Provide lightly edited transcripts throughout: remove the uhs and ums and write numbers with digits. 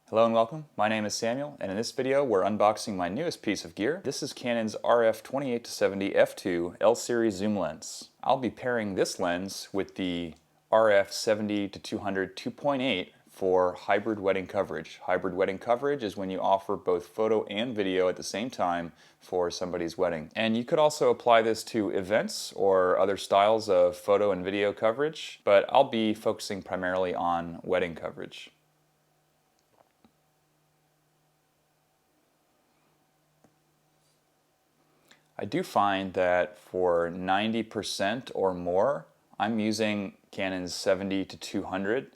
Hello and welcome. My name is Samuel, and in this video we're unboxing my newest piece of gear. This is Canon's RF 28-70 f2 L-series zoom lens. I'll be pairing this lens with the RF 70-200 2.8 for hybrid wedding coverage. Hybrid wedding coverage is when you offer both photo and video at the same time for somebody's wedding. And you could also apply this to events or other styles of photo and video coverage, but I'll be focusing primarily on wedding coverage. I do find that for 90% or more, I'm using Canon's 70-200.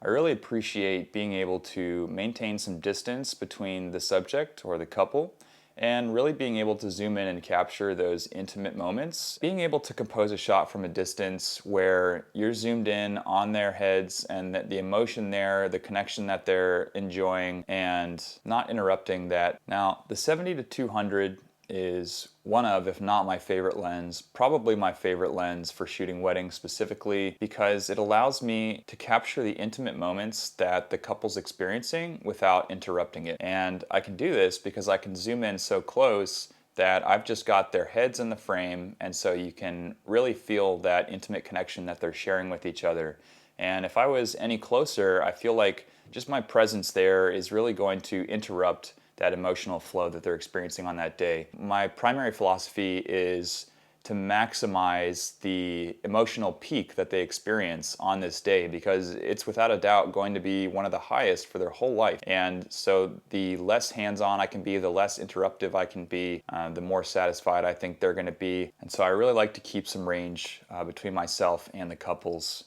I really appreciate being able to maintain some distance between the subject or the couple and really being able to zoom in and capture those intimate moments. Being able to compose a shot from a distance where you're zoomed in on their heads and that the emotion there, the connection that they're enjoying, and not interrupting that. Now, the 70-200 is one of, if not my favorite lens, probably my favorite lens for shooting weddings specifically because it allows me to capture the intimate moments that the couple's experiencing without interrupting it. And I can do this because I can zoom in so close that I've just got their heads in the frame, and so you can really feel that intimate connection that they're sharing with each other. And if I was any closer, I feel like just my presence there is really going to interrupt that emotional flow that they're experiencing on that day. My primary philosophy is to maximize the emotional peak that they experience on this day because it's without a doubt going to be one of the highest for their whole life. And so the less hands-on I can be, the less interruptive I can be, the more satisfied I think they're going to be. And so I really like to keep some range between myself and the couples.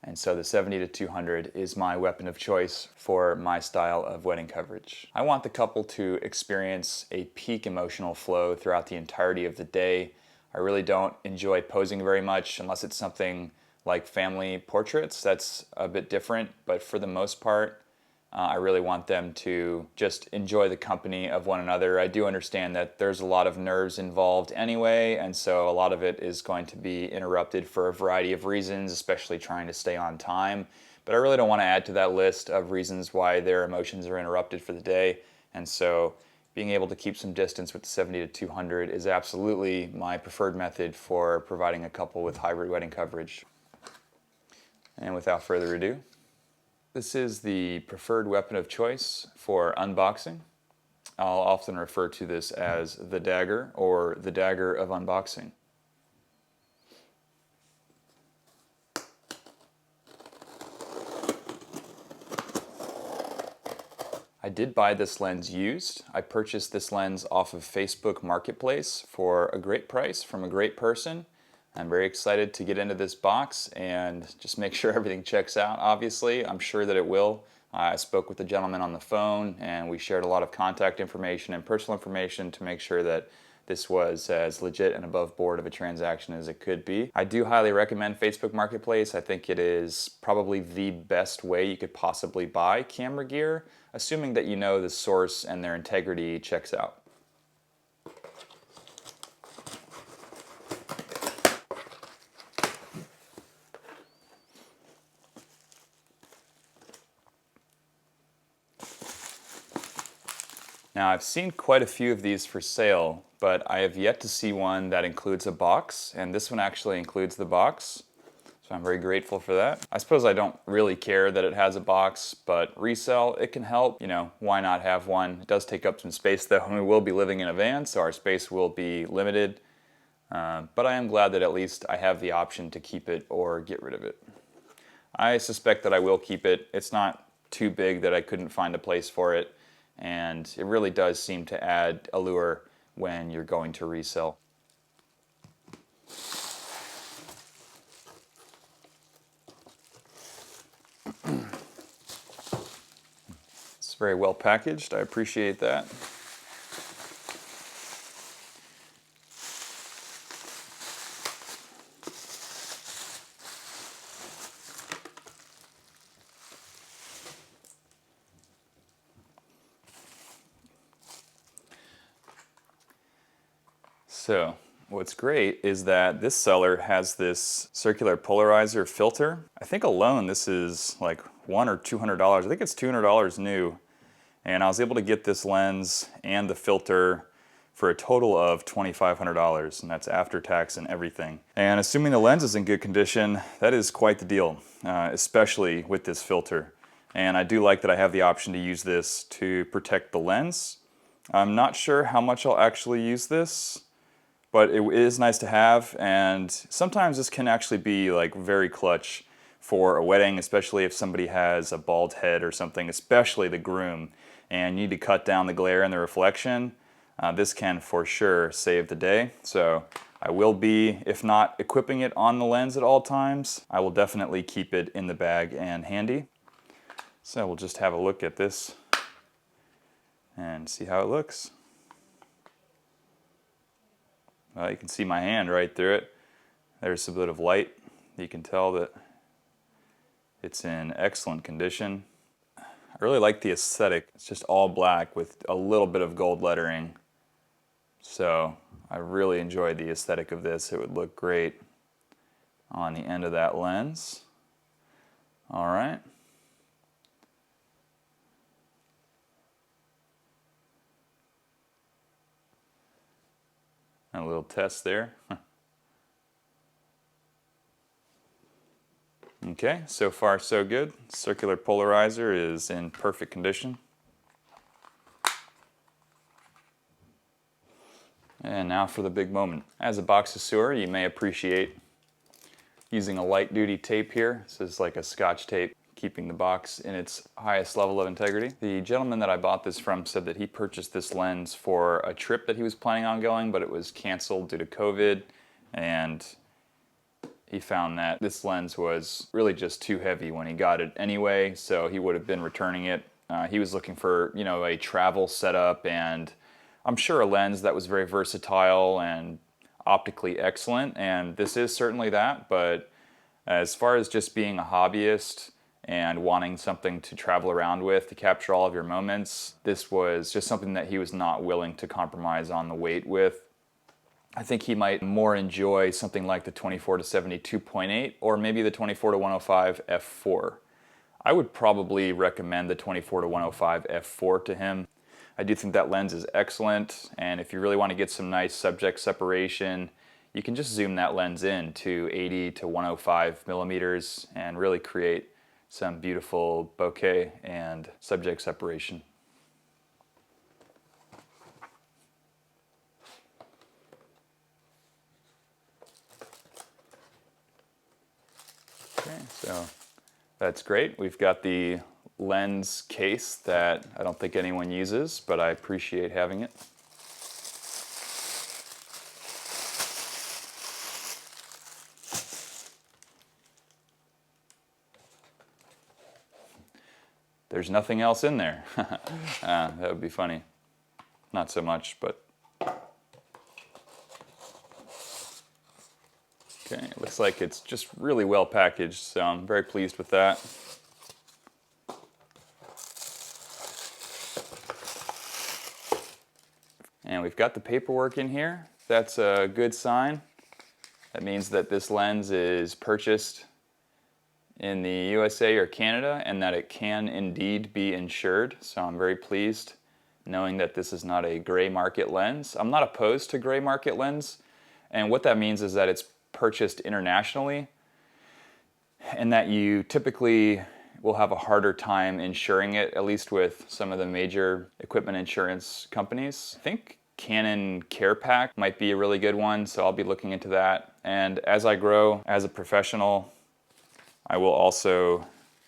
And so the 70-200 is my weapon of choice for my style of wedding coverage. I want the couple to experience a peak emotional flow throughout the entirety of the day. I really don't enjoy posing very much unless it's something like family portraits. That's a bit different, but for the most part, I really want them to just enjoy the company of one another. I do understand that there's a lot of nerves involved anyway, and so a lot of it is going to be interrupted for a variety of reasons, especially trying to stay on time. But I really don't want to add to that list of reasons why their emotions are interrupted for the day, and so being able to keep some distance with the 70-200 is absolutely my preferred method for providing a couple with hybrid wedding coverage. And without further ado, this is the preferred weapon of choice for unboxing. I'll often refer to this as the dagger or the dagger of unboxing. I did buy this lens used. I purchased this lens off of Facebook Marketplace for a great price from a great person. I'm very excited to get into this box and just make sure everything checks out, obviously. I'm sure that it will. I spoke with the gentleman on the phone and we shared a lot of contact information and personal information to make sure that this was as legit and above board of a transaction as it could be. I do highly recommend Facebook Marketplace. I think it is probably the best way you could possibly buy camera gear, assuming that you know the source and their integrity checks out. Now, I've seen quite a few of these for sale, but I have yet to see one that includes a box, and this one actually includes the box, so I'm very grateful for that. I suppose I don't really care that it has a box, but resell, it can help. You know, why not have one? It does take up some space though, and we will be living in a van, so our space will be limited, but I am glad that at least I have the option to keep it or get rid of it. I suspect that I will keep it. It's not too big that I couldn't find a place for it, and it really does seem to add allure when you're going to resell. It's very well packaged. I appreciate that. So what's great is that this seller has this circular polarizer filter. I think alone this is like $100 or $200. I think it's $200 new. And I was able to get this lens and the filter for a total of $2,500, and that's after tax and everything. And assuming the lens is in good condition, that is quite the deal, especially with this filter. And I do like that I have the option to use this to protect the lens. I'm not sure how much I'll actually use this, but it is nice to have, and sometimes this can actually be like very clutch for a wedding, especially if somebody has a bald head or something, especially the groom, and you need to cut down the glare and the reflection. This can for sure save the day. So I will be, if not equipping it on the lens at all times, I will definitely keep it in the bag and handy. So we'll just have a look at this and see how it looks. Well, you can see my hand right through it. There's a bit of light. You can tell that it's in excellent condition. I really like the aesthetic. It's just all black with a little bit of gold lettering. So I really enjoyed the aesthetic of this. It would look great on the end of that lens. All right. A little test there. Okay, so far so good. Circular polarizer is in perfect condition. And now for the big moment. As a boxer, you may appreciate using a light duty tape here. This is like a Scotch tape, keeping the box in its highest level of integrity. The gentleman that I bought this from said that he purchased this lens for a trip that he was planning on going, but it was canceled due to COVID, and he found that this lens was really just too heavy when he got it anyway, so he would have been returning it. He was looking for, you know, a travel setup, and I'm sure a lens that was very versatile and optically excellent, and this is certainly that, but as far as just being a hobbyist and wanting something to travel around with to capture all of your moments, this was just something that he was not willing to compromise on the weight with. I think he might more enjoy something like the 24-70 2.8 or maybe the 24-105 f4. I would probably recommend the 24-105 f4 to him. I do think that lens is excellent, and if you really want to get some nice subject separation, you can just zoom that lens in to 80 to 105 millimeters and really create some beautiful bokeh and subject separation. Okay, so that's great. We've got the lens case that I don't think anyone uses, but I appreciate having it. There's nothing else in there. That would be funny. Not so much, but... Okay, it looks like it's just really well packaged, so I'm very pleased with that. And we've got the paperwork in here. That's a good sign. That means that this lens is purchased in the USA or Canada, and that it can indeed be insured. So I'm very pleased knowing that this is not a gray market lens. I'm not opposed to gray market lens, and what that means is that it's purchased internationally and that you typically will have a harder time insuring it, at least with some of the major equipment insurance companies. I think Canon Care Pack might be a really good one, so I'll be looking into that. And as I grow as a professional, I will also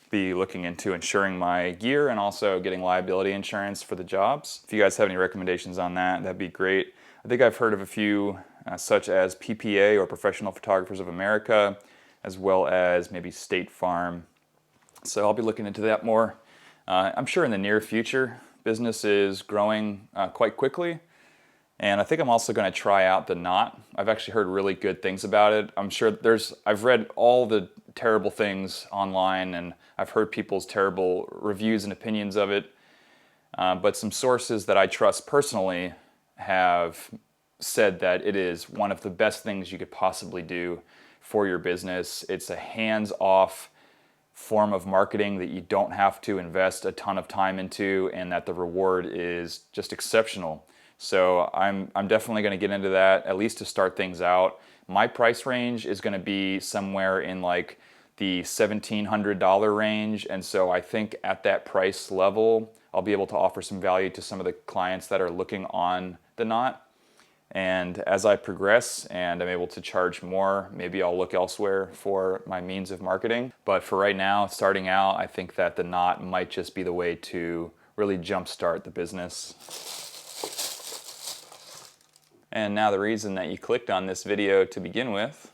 be looking into insuring my gear and also getting liability insurance for the jobs. If you guys have any recommendations on that, that'd be great. I think I've heard of a few such as PPA or Professional Photographers of America, as well as maybe State Farm. So I'll be looking into that more. I'm sure in the near future, business is growing quite quickly. And I think I'm also going to try out the knot. I've actually heard really good things about it. I'm sure I've read all the terrible things online, and I've heard people's terrible reviews and opinions of it. But some sources that I trust personally have said that it is one of the best things you could possibly do for your business. It's a hands-off form of marketing that you don't have to invest a ton of time into, and that the reward is just exceptional. So I'm definitely going to get into that, at least to start things out. My price range is going to be somewhere in like the $1,700 range, and so I think at that price level I'll be able to offer some value to some of the clients that are looking on the knot. And as I progress and I'm able to charge more, maybe I'll look elsewhere for my means of marketing. But for right now, starting out, I think that the knot might just be the way to really jumpstart the business. And now the reason that you clicked on this video to begin with.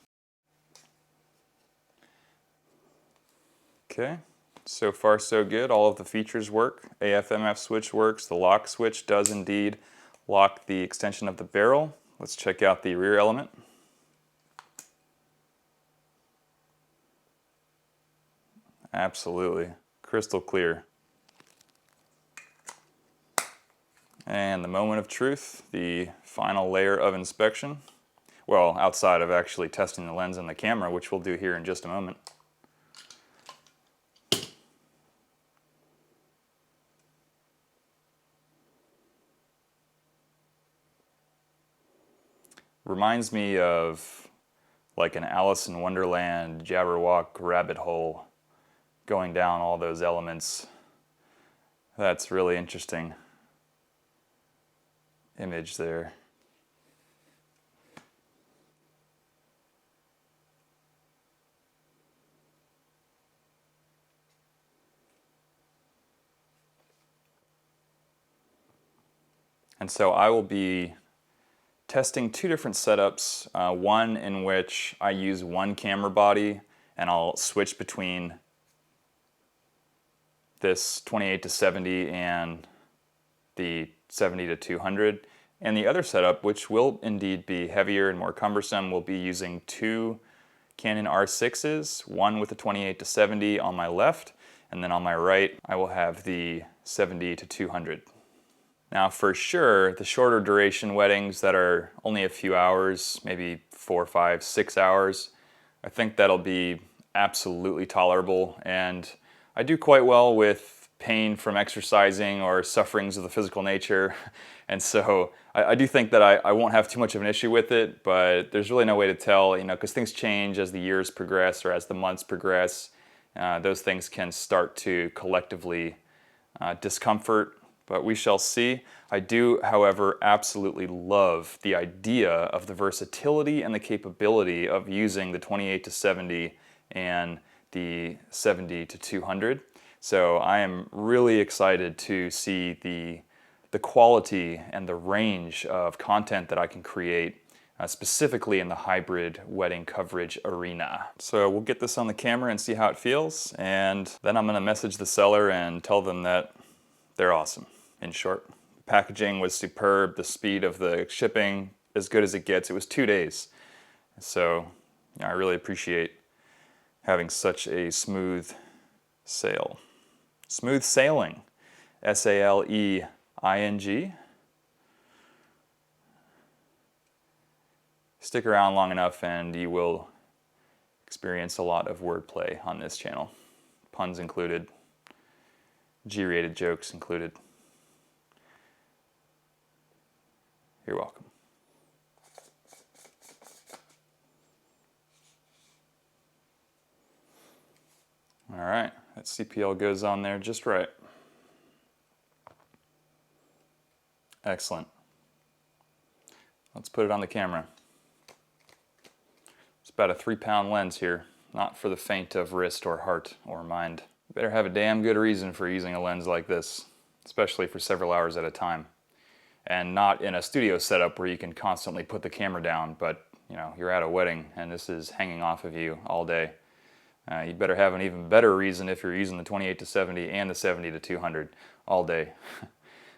Okay, so far so good. All of the features work. AF/MF switch works. The lock switch does indeed lock the extension of the barrel. Let's check out the rear element. Absolutely, crystal clear. And the moment of truth, the final layer of inspection. Well, outside of actually testing the lens and the camera, which we'll do here in just a moment. Reminds me of like an Alice in Wonderland Jabberwock rabbit hole, going down all those elements. That's really interesting image there. And so I will be testing two different setups, one in which I use one camera body and I'll switch between this 28 to 70 and the 70 to 200. And the other setup, which will indeed be heavier and more cumbersome, will be using two Canon R6s, one with the 28 to 70 on my left, and then on my right I will have the 70 to 200. Now for sure, the shorter duration weddings that are only a few hours, maybe 4, 5, 6 hours, I think that'll be absolutely tolerable. And I do quite well with pain from exercising or sufferings of the physical nature. And so I do think that I won't have too much of an issue with it, but there's really no way to tell, because things change as the years progress or as the months progress. Those things can start to collectively discomfort. But we shall see. I do, however, absolutely love the idea of the versatility and the capability of using the 28 to 70 and the 70 to 200. So I am really excited to see the quality and the range of content that I can create, specifically in the hybrid wedding coverage arena. So we'll get this on the camera and see how it feels, and then I'm going to message the seller and tell them that they're awesome. In short, the packaging was superb, the speed of the shipping as good as it gets. It was 2 days. So I really appreciate having such a smooth sail. Smooth sailing, S-A-L-E-I-N-G. Stick around long enough and you will experience a lot of wordplay on this channel. Puns included, G-rated jokes included. You're welcome. All right, that CPL goes on there just right. Excellent. Let's put it on the camera. It's about a 3-pound lens here, not for the faint of wrist or heart or mind. You better have a damn good reason for using a lens like this, especially for several hours at a time. And not in a studio setup where you can constantly put the camera down, but you're at a wedding and this is hanging off of you all day. You'd better have an even better reason if you're using the 28 to 70 and the 70 to 200 all day.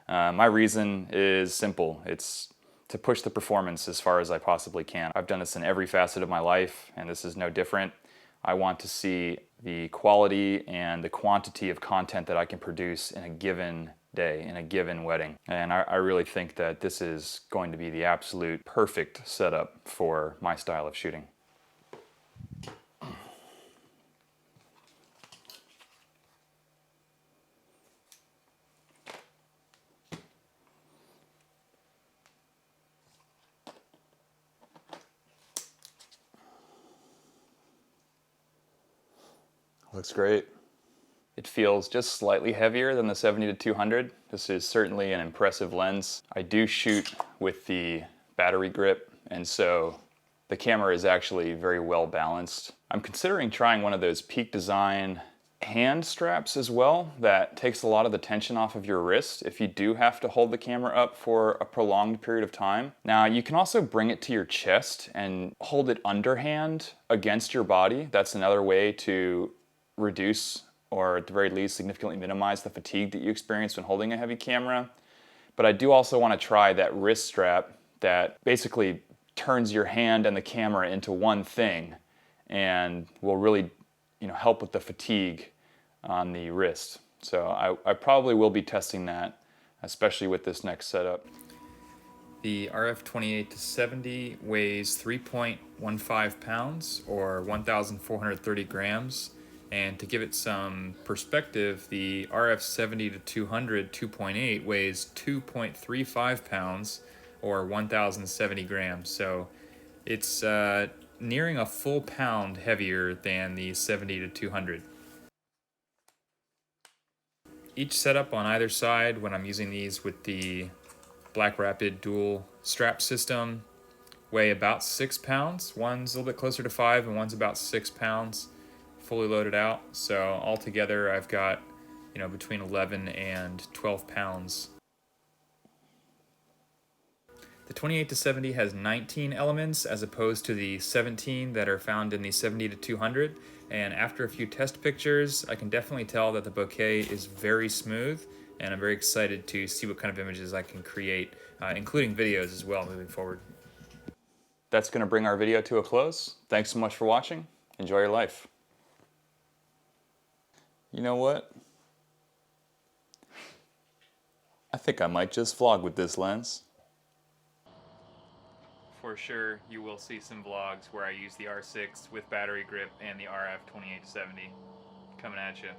My reason is simple. It's to push the performance as far as I possibly can. I've done this in every facet of my life, and this is no different. I want to see the quality and the quantity of content that I can produce in a given day, in a given wedding. And I really think that this is going to be the absolute perfect setup for my style of shooting. Looks great. It feels just slightly heavier than the 70-200. This is certainly an impressive lens. I do shoot with the battery grip, and so the camera is actually very well balanced. I'm considering trying one of those Peak Design hand straps as well that takes a lot of the tension off of your wrist if you do have to hold the camera up for a prolonged period of time. Now you can also bring it to your chest and hold it underhand against your body. That's another way to reduce, or at the very least significantly minimize, the fatigue that you experience when holding a heavy camera. But I do also want to try that wrist strap that basically turns your hand and the camera into one thing and will really, help with the fatigue on the wrist. So I probably will be testing that, especially with this next setup. The RF 28-70 weighs 3.15 pounds or 1,430 grams. And to give it some perspective, the RF 70-200 2.8 weighs 2.35 pounds or 1,070 grams. So it's nearing a full pound heavier than the 70-200. Each setup on either side, when I'm using these with the Black Rapid dual strap system, weigh about 6 pounds. One's a little bit closer to 5 and one's about 6 pounds fully loaded out. So altogether I've got, between 11 and 12 pounds. The 28-70 has 19 elements as opposed to the 17 that are found in the 70-200. And after a few test pictures, I can definitely tell that the bokeh is very smooth, and I'm very excited to see what kind of images I can create, including videos as well moving forward. That's going to bring our video to a close. Thanks so much for watching. Enjoy your life. You know what? I think I might just vlog with this lens. For sure, you will see some vlogs where I use the R6 with battery grip and the RF 28-70 coming at you.